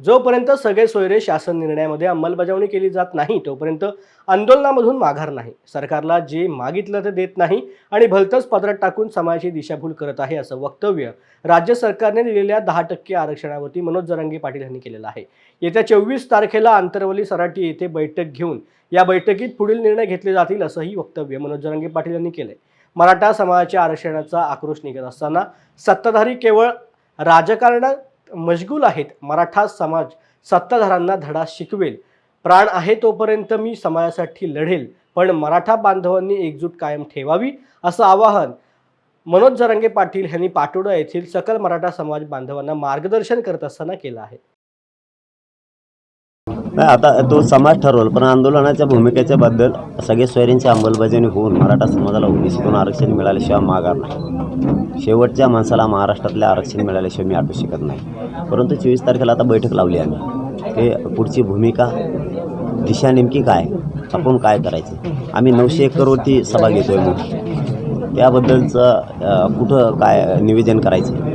जोपर्यंत सगळे सोयरे शासन निर्णयामध्ये अंमलबजावणी केली जात नाही तोपर्यंत आंदोलनामधून माघार नाही। सरकारला जे मागितलं ते देत नाही आणि भलतंच पदरात टाकून समाजाची दिशाभूल करत आहे, असं वक्तव्य राज्य सरकारने दिलेल्या 10% आरक्षणावरती मनोज जरांगे पाटील यांनी केलेलं आहे। येत्या 24 तारखेला आंतरवली सराटी येथे बैठक घेऊन या बैठकीत पुढील निर्णय घेतले जातील, असंही वक्तव्य मनोज जरांगे पाटील यांनी केले। मराठा समाजाच्या आरक्षणाचा आक्रोश निघत असताना सत्ताधारी केवळ राजकारणात मशगूल आहेत। मराठा समाज सत्ताधाऱ्यांना धडा शिकवेल। प्राण आहे तोपर्यंत मी समाजासाठी लढेल, पण मराठा बांधवांनी एकजूट कायम ठेवावी, असं आवाहन मनोज जरांगे पाटील यांनी पाटोदा येथील सकल मराठा समाज बांधवांना मार्गदर्शन करत असताना केलं आहे। आता तो समाज ठरवल, पण आंदोलनाच्या भूमिकेच्या बद्दल सगळे सोयऱ्यांची अंमलबजावणी होऊन मराठा समाजाला ओबीसीतून आरक्षण मिळाल्याशिवाय माघार नाही। शेवटच्या माणसाला महाराष्ट्रातले आरक्षण मिळाल्याशिवाय मी आटू शकत नाही। परंतु 24 तारखेला आता बैठक लावली आम्ही, ते पुढची भूमिका दिशा नेमकी काय, आपण काय करायचं। आम्ही 900 एकरवरती सभा घेतोय मोठी, त्याबद्दलचं कुठं काय निवेदन करायचं,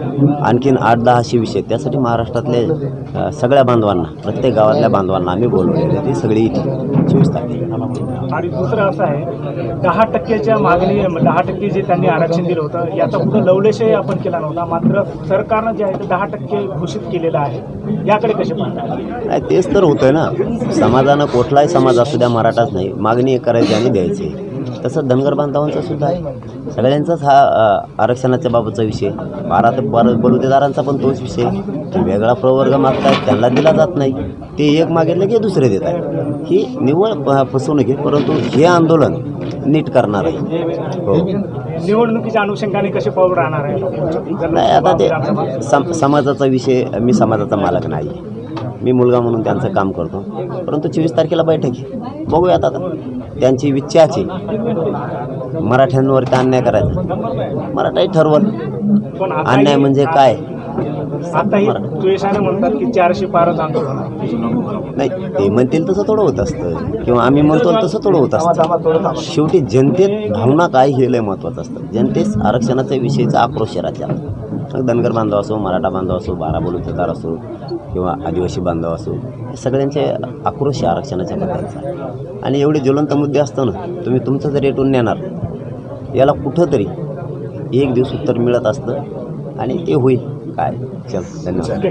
आणखीन 8-10 असे विषय, त्यासाठी महाराष्ट्रातले सगळ्या बांधवांना, प्रत्येक गावातल्या बांधवांना आम्ही बोलवलेले, ते सगळी 24 तारखेला। आणि दुसरं असं आहे, 10%च्या मागणी, 10% जे त्यांनी आरक्षण दिलं होतं याचा कुठं लवलेशही आपण केला नव्हता, मात्र सरकारनं जे आहे ते 10% घोषित केलेलं आहे, याकडे कसे पाहतात? नाही, तेच तर होतंय ना, समाजानं कुठलाही समाज असू द्या, मराठाच नाही, मागणी करायची आणि द्यायची। तसं धनगर बांधवांचा सुद्धा आहे, सगळ्यांचाच हा आरक्षणाच्या बाबतचा विषय। 12 बलुतेदारांचा पण तोच विषय, वेगळा प्रवर्ग मागतायत, त्यांना दिला जात नाही, ते एक मागितलं की दुसरे देत आहेत। ही निव्वळ फसवणूक आहे, परंतु हे आंदोलन नीट करणार आहे। हो, निवडणुकीच्या अनुषंगाने कसे पाऊल राहणार आहे? नाही, आता ते समाजाचा विषय, मी समाजाचा मालक नाही, मी मुलगा म्हणून त्यांचं काम करतो। परंतु 24 तारखेला बैठक आहे, बघूयात आता त्यांची इच्छाची मराठ्यांवरती अन्याय करायचा, मराठाही ठरवल अन्याय म्हणजे काय। आताही द्वेषाने म्हणतात की 400 पारच आंदोलन, नाही, ते म्हणतील तसं थोडं होत असतं, किंवा आम्ही म्हणतो तसं थोडं होत असतं। शेवटी जनतेत भावना काय हे लय महत्त्वाचं असतं। जनतेस आरक्षणाच्या विषयीचा आक्रोश आहे राज्यात, धनगर बांधव असो, मराठा बांधव असो, 12 बलुतेदार असो किंवा आदिवासी बांधव असो, हे सगळ्यांचे आक्रोश आहे आरक्षणाच्या बद्दलचा। आणि एवढे ज्वलंत मुद्दे असताना तुम्ही तुमचं जर रेटून नेणार, याला कुठंतरी एक दिवस उत्तर मिळत असतं, आणि ते होईल काय। चल, धन्यवाद।